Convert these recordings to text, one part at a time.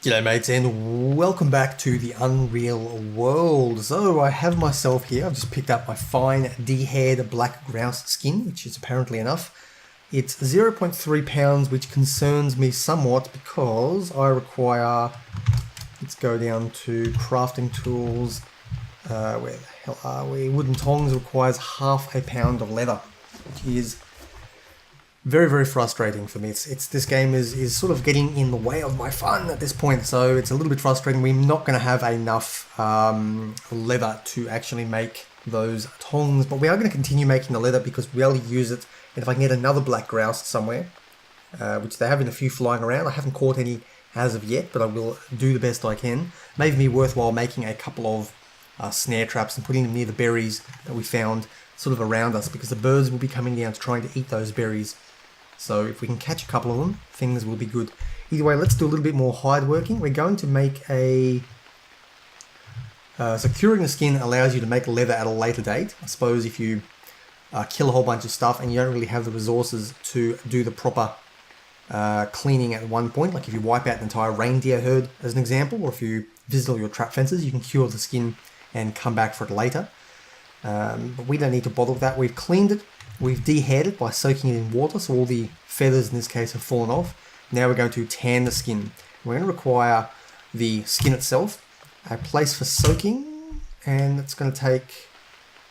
G'day mates and welcome back to the Unreal World. So I have myself here, I've just picked up my fine de-haired black grouse skin, which is apparently enough. It's 0.3 pounds, which concerns me somewhat because I require, let's go down to crafting tools, where the hell are we? Wooden tongs requires half a pound of leather, which is very, very frustrating for me. This game is sort of getting in the way of my fun at this point, so it's a little bit frustrating. We're not going to have enough leather to actually make those tongs, but we are going to continue making the leather because we only use it. And if I can get another black grouse somewhere, which they have been a few flying around, I haven't caught any as of yet, but I will do the best I can. Maybe me worthwhile making a couple of snare traps and putting them near the berries that we found sort of around us, because the birds will be coming down to trying to eat those berries. So if we can catch a couple of them, things will be good. Either way, let's do a little bit more hide working. We're going to make a... so curing the skin allows you to make leather at a later date. I suppose if you kill a whole bunch of stuff and you don't really have the resources to do the proper cleaning at one point, like if you wipe out an entire reindeer herd as an example, or if you visit all your trap fences, you can cure the skin and come back for it later. But we don't need to bother with that. We've cleaned it. We've de-haired it by soaking it in water, so all the feathers in this case have fallen off. Now we're going to tan the skin. We're going to require the skin itself, a place for soaking, and it's going to take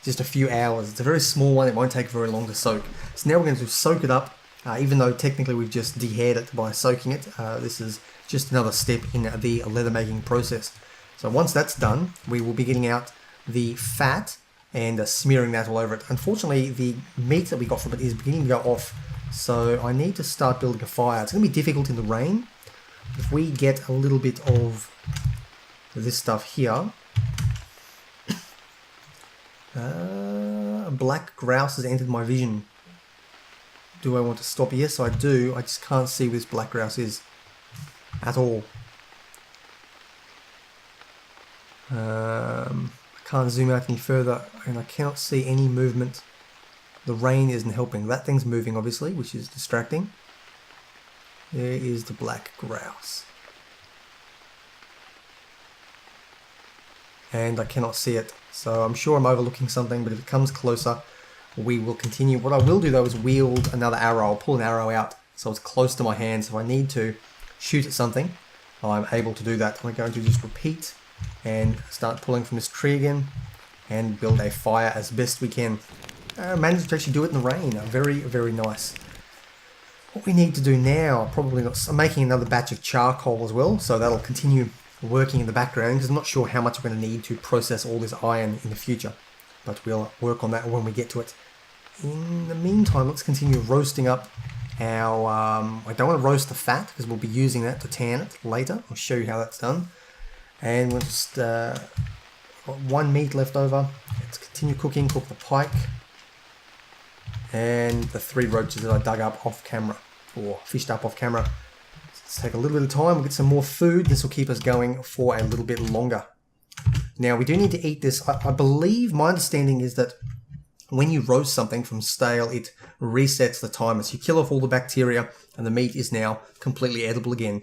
just a few hours. It's a very small one, it won't take very long to soak. So now we're going to soak it up, even though technically we've just de-haired it by soaking it. This is just another step in the leather making process. So once that's done, we will be getting out the fat and smearing that all over it. Unfortunately, the meat that we got from it is beginning to go off, so I need to start building a fire. It's going to be difficult in the rain. If we get a little bit of this stuff here... black grouse has entered my vision. Do I want to stop? Yes, I do. I just can't see where this black grouse is at all. Can't zoom out any further, and I cannot see any movement. The rain isn't helping. That thing's moving, obviously, which is distracting. There is the black grouse. And I cannot see it. So I'm sure I'm overlooking something, but if it comes closer, we will continue. What I will do, though, is wield another arrow. I'll pull an arrow out so it's close to my hand. So if I need to shoot at something, I'm able to do that. I'm going to just repeat and start pulling from this tree again and build a fire as best we can. Managed to actually do it in the rain. Very, very nice. What we need to do now, probably not, I'm making another batch of charcoal as well, so that'll continue working in the background because I'm not sure how much I'm going to need to process all this iron in the future, but we'll work on that when we get to it. In the meantime, let's continue roasting up our... I don't want to roast the fat because we'll be using that to tan it later. I'll show you how that's done. And we'll just got one meat left over. Let's continue cooking. Cook the pike and the 3 roaches that I dug up off camera, or fished up off camera. Let's take a little bit of time. We'll get some more food. This will keep us going for a little bit longer. Now we do need to eat this. I believe, my understanding is that when you roast something from stale, it resets the timer. So you kill off all the bacteria, and the meat is now completely edible again.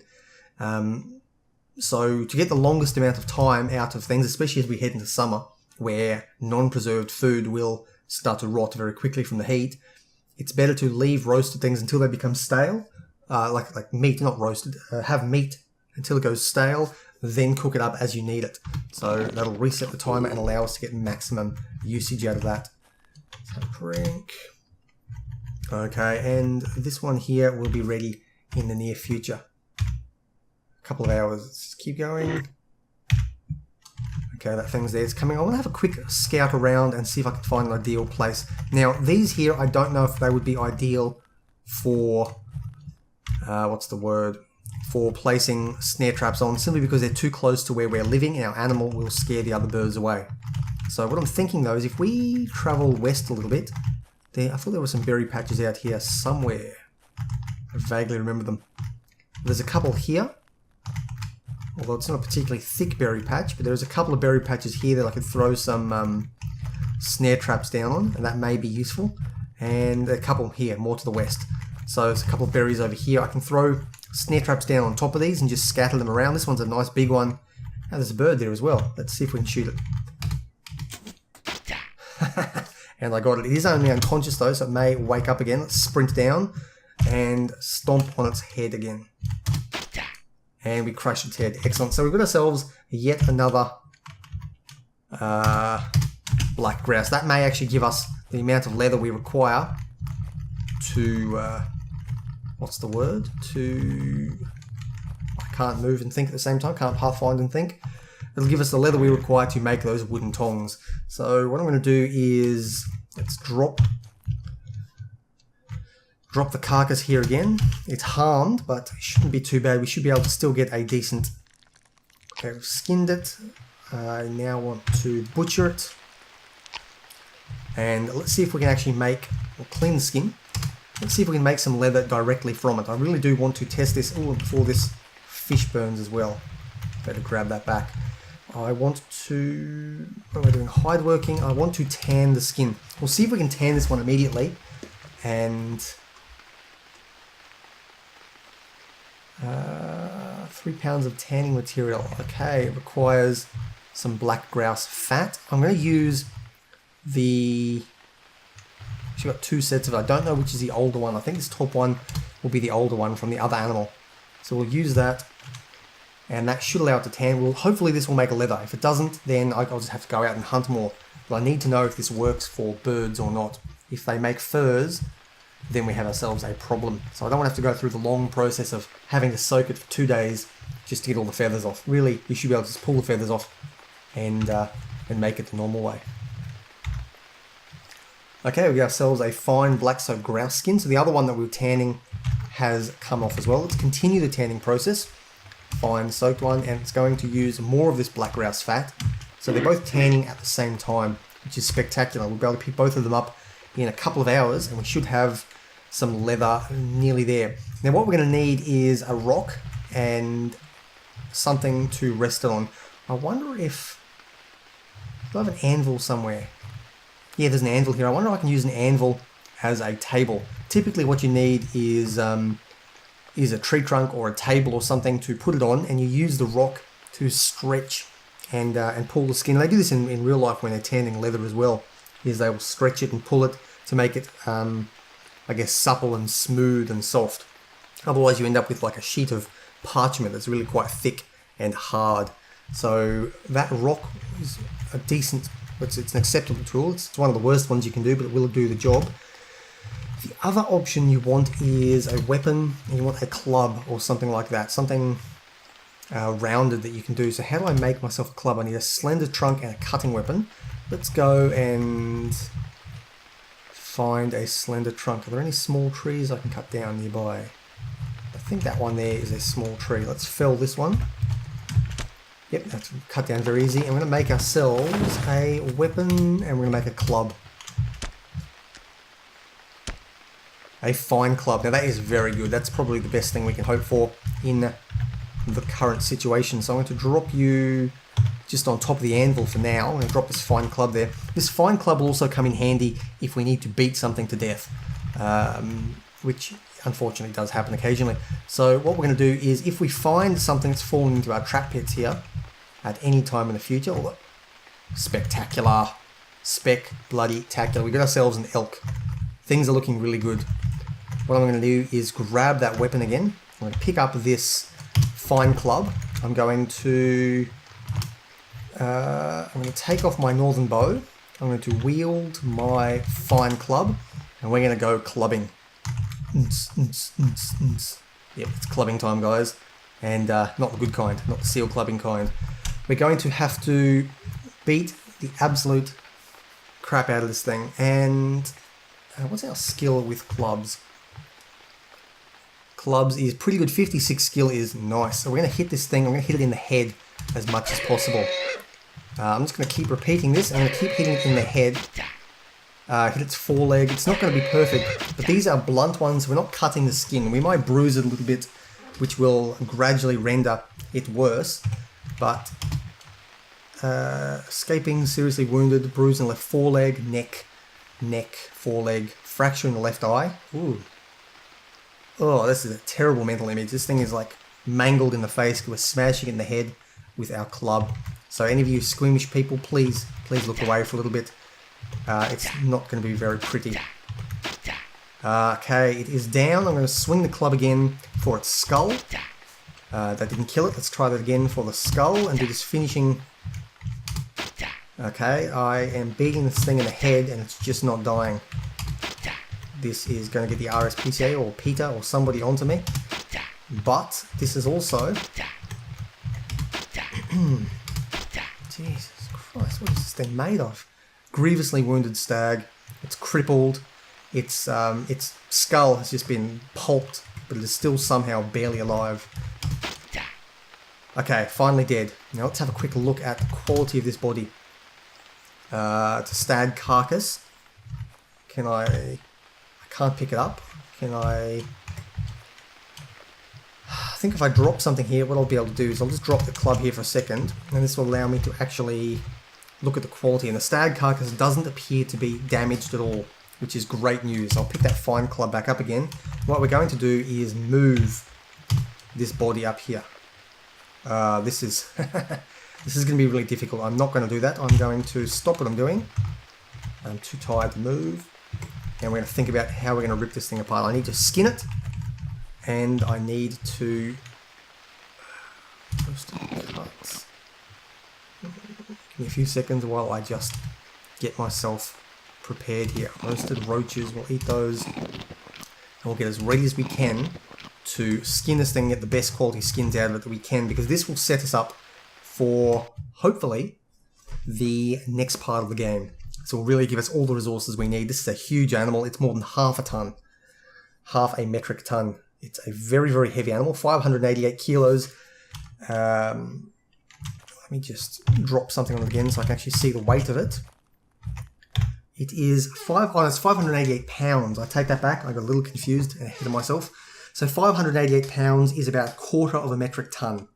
So to get the longest amount of time out of things, especially as we head into summer, where non-preserved food will start to rot very quickly from the heat, it's better to leave roasted things until they become stale, like meat, not roasted, have meat until it goes stale, then cook it up as you need it. So that'll reset the timer and allow us to get maximum usage out of that. Let's have a drink. Okay, and this one here will be ready in the near future. Couple of hours. Let's just keep going. Okay, that thing's there. It's coming. I want to have a quick scout around and see if I can find an ideal place. Now, these here, I don't know if they would be ideal for what's the word? For placing snare traps on, simply because they're too close to where we're living and our animal will scare the other birds away. So what I'm thinking though is if we travel west a little bit, I thought there were some berry patches out here somewhere. I vaguely remember them. There's a couple here. Although it's not a particularly thick berry patch, but there's a couple of berry patches here that I could throw some snare traps down on, and that may be useful. And a couple here, more to the west. So there's a couple of berries over here. I can throw snare traps down on top of these and just scatter them around. This one's a nice big one. Oh, there's a bird there as well. Let's see if we can shoot it. And I got it. It is only unconscious though, so it may wake up again. Let's sprint down and stomp on its head again. And we crush its head. Excellent. So we've got ourselves yet another black grouse. That may actually give us the amount of leather we require to... what's the word? I can't move and think at the same time. Can't pathfind and think. It'll give us the leather we require to make those wooden tongs. So what I'm going to do is let's drop the carcass here again. It's harmed, but it shouldn't be too bad. We should be able to still get a decent... Okay, we've skinned it. I now want to butcher it. And let's see if we can actually we'll clean the skin. Let's see if we can make some leather directly from it. I really do want to test this before this fish burns as well. Better grab that back. I want to... What am I doing? Hide working. I want to tan the skin. We'll see if we can tan this one immediately. And... 3 pounds of tanning material. Okay, it requires some black grouse fat. I'm going to use the... She's got 2 sets of it. I don't know which is the older one. I think this top one will be the older one from the other animal. So we'll use that. And that should allow it to tan. Well, hopefully this will make a leather. If it doesn't, then I'll just have to go out and hunt more. But I need to know if this works for birds or not. If they make furs, then we have ourselves a problem. So I don't want to have to go through the long process of having to soak it for 2 days just to get all the feathers off. Really, you should be able to just pull the feathers off and make it the normal way. Okay, we got ourselves a fine black soaked grouse skin. So the other one that we were tanning has come off as well. Let's continue the tanning process. Fine soaked one, and it's going to use more of this black grouse fat. So they're both tanning at the same time, which is spectacular. We'll be able to pick both of them up in a couple of hours, and we should have some leather nearly there. Now what we're going to need is a rock and something to rest it on. I wonder if... Do I have an anvil somewhere? Yeah, there's an anvil here. I wonder if I can use an anvil as a table. Typically what you need is a tree trunk or a table or something to put it on, and you use the rock to stretch and pull the skin. They do this in real life when they're tanning leather as well, is they will stretch it and pull it to make it, I guess, supple and smooth and soft. Otherwise you end up with like a sheet of parchment that's really quite thick and hard. So that rock is a decent, it's an acceptable tool. It's one of the worst ones you can do, but it will do the job. The other option you want is a weapon, and you want a club or something like that, something rounded that you can do. So how do I make myself a club? I need a slender trunk and a cutting weapon. Let's go and find a slender trunk. Are there any small trees I can cut down nearby? I think that one there is a small tree. Let's fell this one. Yep, that's cut down very easy. And we're going to make ourselves a weapon, and we're going to make a club. A fine club. Now that is very good. That's probably the best thing we can hope for in the current situation. So I'm going to drop you just on top of the anvil for now. I'm going to drop this fine club there. This fine club will also come in handy if we need to beat something to death, which unfortunately does happen occasionally. So what we're going to do is, if we find something that's fallen into our trap pits here at any time in the future, spectacular, spec-bloody-tacular. We got ourselves an elk. Things are looking really good. What I'm going to do is grab that weapon again. I'm going to pick up this fine club. I'm going to take off my northern bow. I'm going to wield my fine club, and we're going to go clubbing. Yep, it's clubbing time, guys, and not the good kind, not the seal clubbing kind. We're going to have to beat the absolute crap out of this thing. And what's our skill with clubs? Clubs is pretty good. 56 skill is nice. So we're going to hit this thing. I'm going to hit it in the head as much as possible. I'm just going to keep repeating this. I'm going to keep hitting it in the head. Hit its foreleg. It's not going to be perfect, but these are blunt ones. We're not cutting the skin. We might bruise it a little bit, which will gradually render it worse. But escaping, seriously wounded, bruise in the left foreleg, neck, foreleg, fracture in the left eye. Ooh. Oh, this is a terrible mental image. This thing is like mangled in the face. We're smashing it in the head with our club. So any of you squeamish people, please look away for a little bit. It's not going to be very pretty. Okay, it is down. I'm going to swing the club again for its skull. That didn't kill it. Let's try that again for the skull and do this finishing. Okay, I am beating this thing in the head and it's just not dying. This is going to get the RSPCA or PETA or somebody onto me. But this is also... Jesus Christ, what is this thing made of? Grievously wounded stag. It's crippled. Its skull has just been pulped, but it is still somehow barely alive. Okay, finally dead. Now let's have a quick look at the quality of this body. It's a stag carcass. I can't pick it up. I think if I drop something here, what I'll be able to do is I'll just drop the club here for a second, and this will allow me to actually look at the quality. And the stag carcass doesn't appear to be damaged at all, which is great news. I'll pick that fine club back up again. What we're going to do is move this body up here. This is this is going to be really difficult. I'm not going to do that. I'm going to stop what I'm doing. I'm too tired to move. And we're going to think about how we're going to rip this thing apart. I need to skin it. And I need to... Cuts. Give me a few seconds while I just get myself prepared here. Roasted roaches, we'll eat those. And we'll get as ready as we can to skin this thing, get the best quality skins out of it that we can, because this will set us up for, hopefully, the next part of the game. So will really give us all the resources we need. This is a huge animal. It's more than half a ton. Half a metric ton. It's a very, very heavy animal. 588 kilos. Let me just drop something on it again so I can actually see the weight of it. It is it's 588 pounds. I take that back. I got a little confused and ahead of myself. So 588 pounds is about a quarter of a metric ton,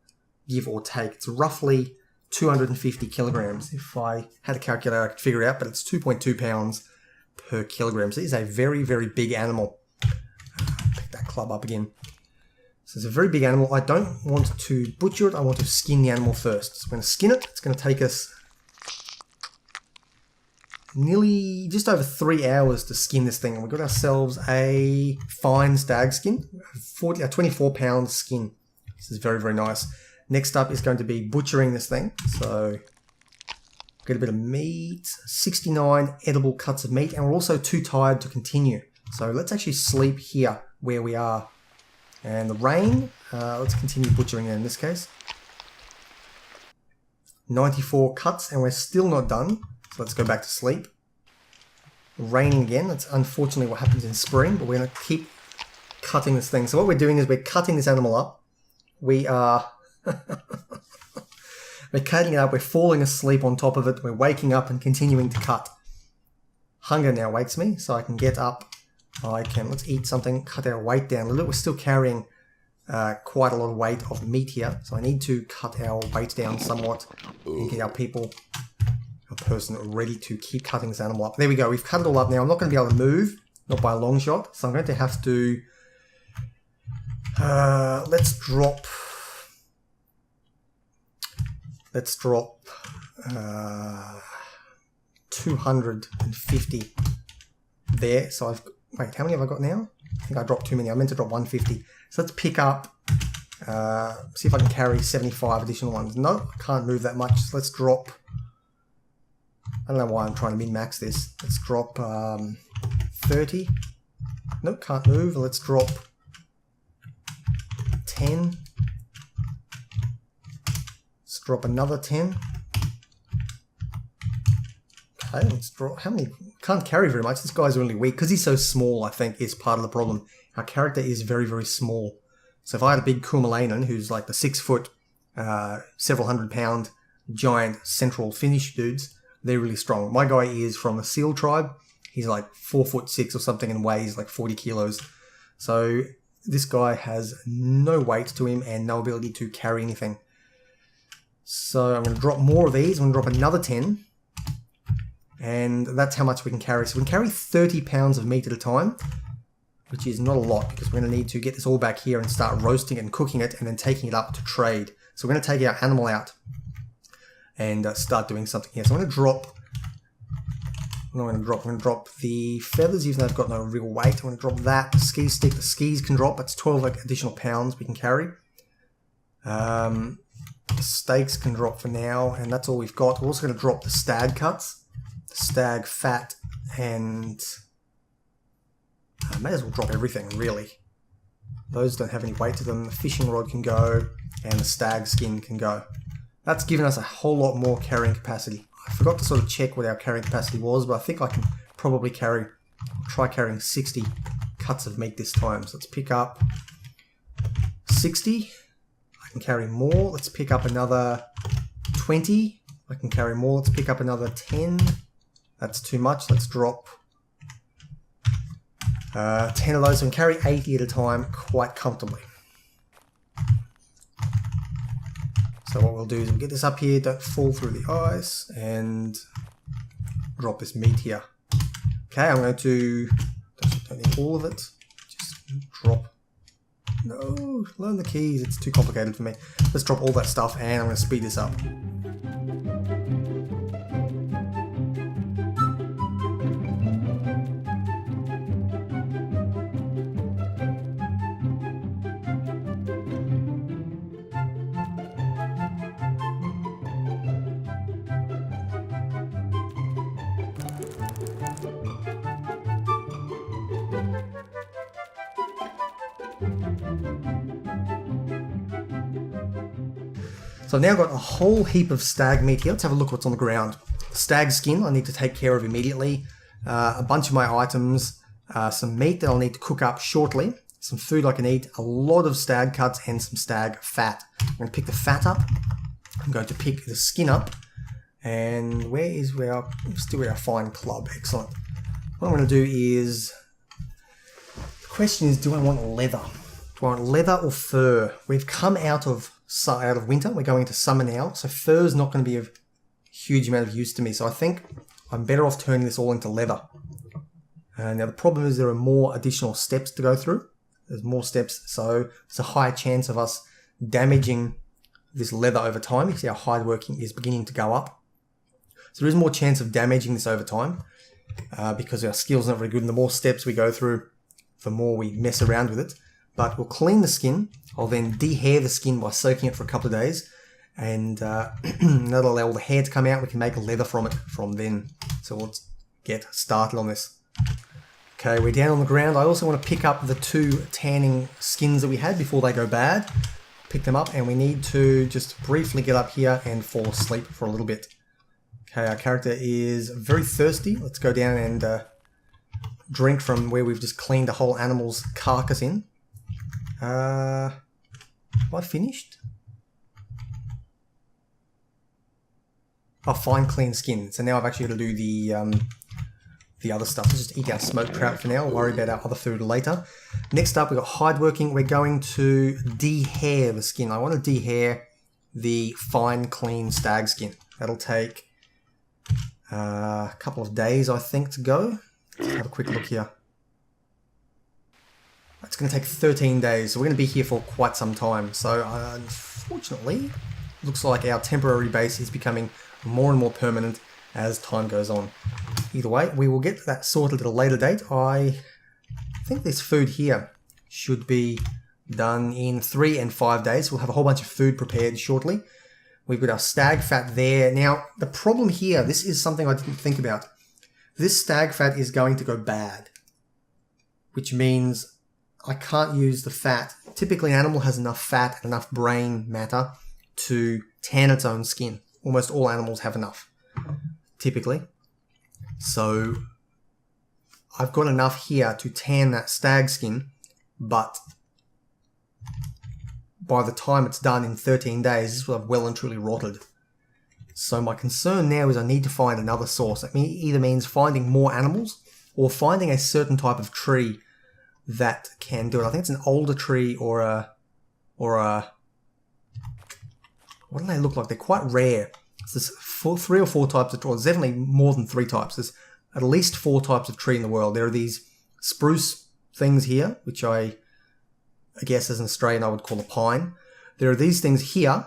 give or take. It's roughly 250 kilograms. If I had a calculator, I could figure it out, but it's 2.2 pounds per kilogram. So it is a very, very big animal. Pick that club up again. So it's a very big animal. I don't want to butcher it. I want to skin the animal first. So I'm going to skin it. It's going to take us nearly just over 3 hours to skin this thing. And we got ourselves a fine stag skin, a 24 pound skin. This is very, very nice. Next up is going to be butchering this thing. So get a bit of meat, 69 edible cuts of meat, and we're also too tired to continue. So let's actually sleep here where we are. And the rain, let's continue butchering it in this case. 94 cuts, and we're still not done. So let's go back to sleep. Raining again. That's unfortunately what happens in spring, but we're going to keep cutting this thing. So what we're doing is we're cutting this animal up. We are... we're cutting it up. We're falling asleep on top of it. We're waking up and continuing to cut. Hunger now wakes me, so I can get up. Let's eat something, cut our weight down a little. We're still carrying quite a lot of weight of meat here, so I need to cut our weight down somewhat and get our person ready to keep cutting this animal up. There we go. We've cut it all up now. I'm not going to be able to move, not by a long shot, so I'm going to have to... let's drop 250 there. So I've... Wait, how many have I got now? I think I dropped too many. I meant to drop 150. So let's pick up... see if I can carry 75 additional ones. No, I can't move that much. So let's drop... I don't know why I'm trying to min-max this. Let's drop 30. Nope, can't move. Let's drop 10. Let's drop another 10. Okay, let's drop... How many? Can't carry very much. This guy's really weak. Because he's so small, I think, is part of the problem. Our character is very, very small. So if I had a big Kumalainen, who's like the 6 foot, several hundred pound, giant central Finnish dudes, they're really strong. My guy is from the Seal tribe. He's like 4'6" or something and weighs like 40 kilos. So this guy has no weight to him and no ability to carry anything. So I'm going to drop more of these. I'm going to drop another 10. And that's how much we can carry. So we can carry 30 pounds of meat at a time. which is not a lot because we're going to need to get this all back here and start roasting it and cooking it and then taking it up to trade. So we're going to take our animal out and start doing something here. So I'm going to drop... I'm going to drop the feathers, even though they've got no real weight. I'm going to drop that. The ski stick, the skis can drop. That's 12 additional pounds we can carry. The steaks can drop for now, and that's all we've got. We're also going to drop the stag cuts, the stag fat, and may as well drop everything, really. Those don't have any weight to them. The fishing rod can go, and the stag skin can go. That's given us a whole lot more carrying capacity. I forgot to sort of check what our carrying capacity was, but I think I can probably try carrying 60 cuts of meat this time. So let's pick up 60. I can carry more. Let's pick up another 20. I can carry more. Let's pick up another 10. That's too much. Let's drop 10 of those. So we can carry 80 at a time quite comfortably. So what we'll do is we'll get this up here, don't fall through the ice, and drop this meat here. Okay, I'm going to, don't need all of it, just drop, no, learn the keys, it's too complicated for me. Let's drop all that stuff and I'm going to speed this up. So I've now got a whole heap of stag meat here. Let's have a look what's on the ground. Stag skin I need to take care of immediately. A bunch of my items, some meat that I'll need to cook up shortly, some food I can eat, a lot of stag cuts and some stag fat. I'm going to pick the fat up. I'm going to pick the skin up. And still our fine club. Excellent. What I'm going to do is, the question is, do I want leather? Do I want leather or fur? We've come out of winter, we're going into summer now, so fur's not going to be of huge amount of use to me, so I think I'm better off turning this all into leather. Now the problem is there are more additional steps to go through. There's more steps, so there's a high chance of us damaging this leather over time. You see our hide working is beginning to go up. So there is more chance of damaging this over time because our skill's not very good, and the more steps we go through, the more we mess around with it. But we'll clean the skin. I'll then de-hair the skin by soaking it for a couple of days, and that'll allow all the hair to come out. We can make leather from it from then. So let's get started on this. Okay, we're down on the ground. I also want to pick up the 2 tanning skins that we had before they go bad. Pick them up, and we need to just briefly get up here and fall asleep for a little bit. Okay, our character is very thirsty. Let's go down and drink from where we've just cleaned the whole animal's carcass in. Have I finished? Oh, fine clean skin. So now I've actually got to do the other stuff. Let's just eat our smoked trout for now. I'll worry about our other food later. Next up, we've got hide working. We're going to de-hair the skin. I want to de-hair the fine clean stag skin. That'll take a couple of days, I think, to go. Let's have a quick look here. It's going to take 13 days, so we're going to be here for quite some time. So unfortunately, looks like our temporary base is becoming more and more permanent as time goes on. Either way, we will get that sorted at a later date. I think this food here should be done in 3 and 5 days. We'll have a whole bunch of food prepared shortly. We've got our stag fat there. Now, the problem here, this is something I didn't think about. This stag fat is going to go bad, which means I can't use the fat. Typically, an animal has enough fat and enough brain matter to tan its own skin. Almost all animals have enough, typically. So I've got enough here to tan that stag skin, but by the time it's done in 13 days, this will have well and truly rotted. So my concern now is I need to find another source. That either means finding more animals or finding a certain type of tree that can do it. I think it's an older tree or a what do they look like? They're quite rare. So there's 3 or 4 types of trees. There's definitely more than 3 types. There's at least 4 types of tree in the world. There are these spruce things here, which I guess as an Australian I would call a pine. There are these things here,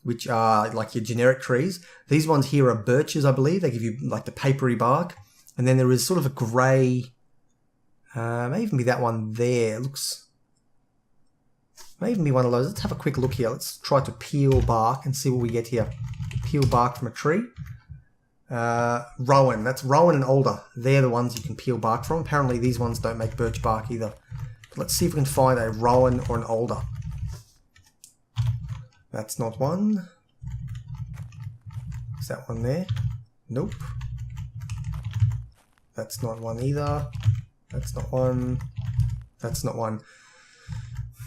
which are like your generic trees. These ones here are birches, I believe. They give you like the papery bark. And then there is sort of a grey, may even be that one there. It looks, may even be one of those. Let's have a quick look here. Let's try to peel bark and see what we get here. Peel bark from a tree. Rowan, that's rowan and alder. They're the ones you can peel bark from. Apparently these ones don't make birch bark either. But let's see if we can find a rowan or an alder. That's not one. Is that one there? Nope. That's not one either. That's not one. That's not one.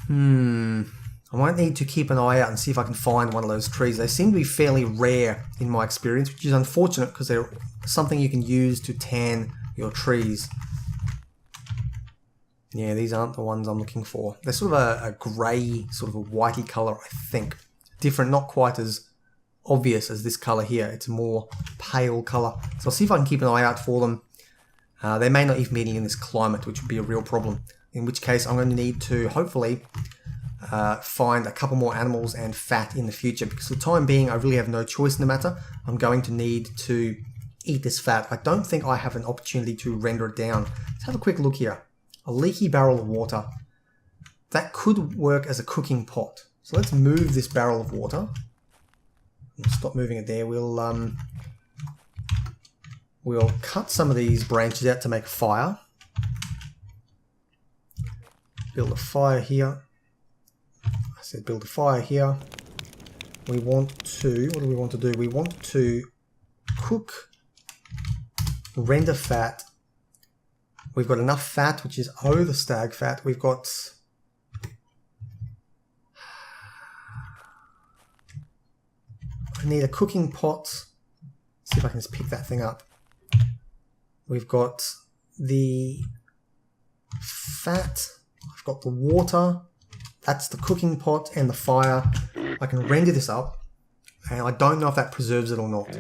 I might need to keep an eye out and see if I can find one of those trees. They seem to be fairly rare in my experience, which is unfortunate because they're something you can use to tan your trees. Yeah, these aren't the ones I'm looking for. They're sort of a grey, sort of a whitey colour, I think. Different, not quite as obvious as this colour here. It's a more pale colour. So I'll see if I can keep an eye out for them. They may not even be in this climate, which would be a real problem. In which case I'm going to need to, hopefully, find a couple more animals and fat in the future. Because for the time being, I really have no choice in the matter. I'm going to need to eat this fat. I don't think I have an opportunity to render it down. Let's have a quick look here. A leaky barrel of water. That could work as a cooking pot. So let's move this barrel of water. Stop moving it there. We'll cut some of these branches out to make a fire. Build a fire here. I said build a fire here. We want to, what do we want to do? We want to cook, render fat. We've got enough fat, which is the stag fat. We've got I need a cooking pot. See if I can just pick that thing up. We've got the fat. I've got the water. That's the cooking pot and the fire. I can render this up. And I don't know if that preserves it or not.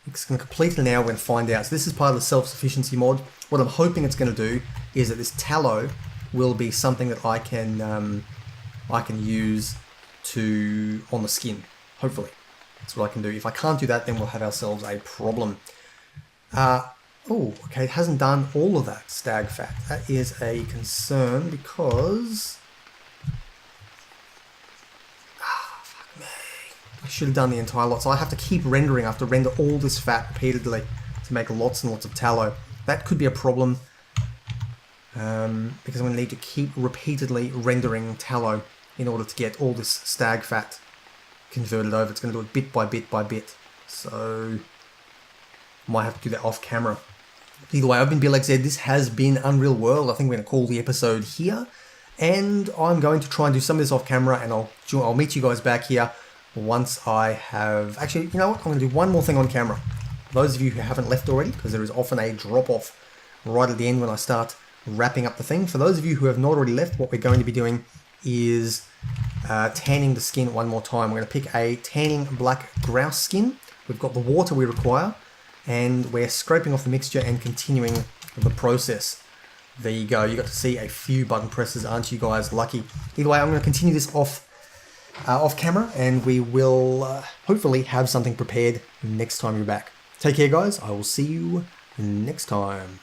It's going to complete it now. We're going to find out. So this is part of the self-sufficiency mod. What I'm hoping it's going to do is that this tallow will be something that I can use on the skin. Hopefully. That's what I can do. If I can't do that, then we'll have ourselves a problem. Oh, okay. It hasn't done all of that stag fat. That is a concern because... fuck me. I should have done the entire lot. So I have to keep rendering. I have to render all this fat repeatedly to make lots and lots of tallow. That could be a problem because I'm going to need to keep repeatedly rendering tallow in order to get all this stag fat converted over. It's going to do it bit by bit by bit. So I might have to do that off camera. Either way, I've been Blxz. This has been Unreal World. I think we're going to call the episode here. And I'm going to try and do some of this off camera, and I'll meet you guys back here once I have... Actually, you know what? I'm going to do one more thing on camera. Those of you who haven't left already, because there is often a drop-off right at the end when I start wrapping up the thing. For those of you who have not already left, what we're going to be doing is tanning the skin one more time. We're going to pick a tanning black grouse skin. We've got the water we require, and we're scraping off the mixture and continuing the process. There you go. You got to see a few button presses. Aren't you guys lucky? Either way, I'm going to continue this off camera, and we will hopefully have something prepared next time you're back. Take care, guys. I will see you next time.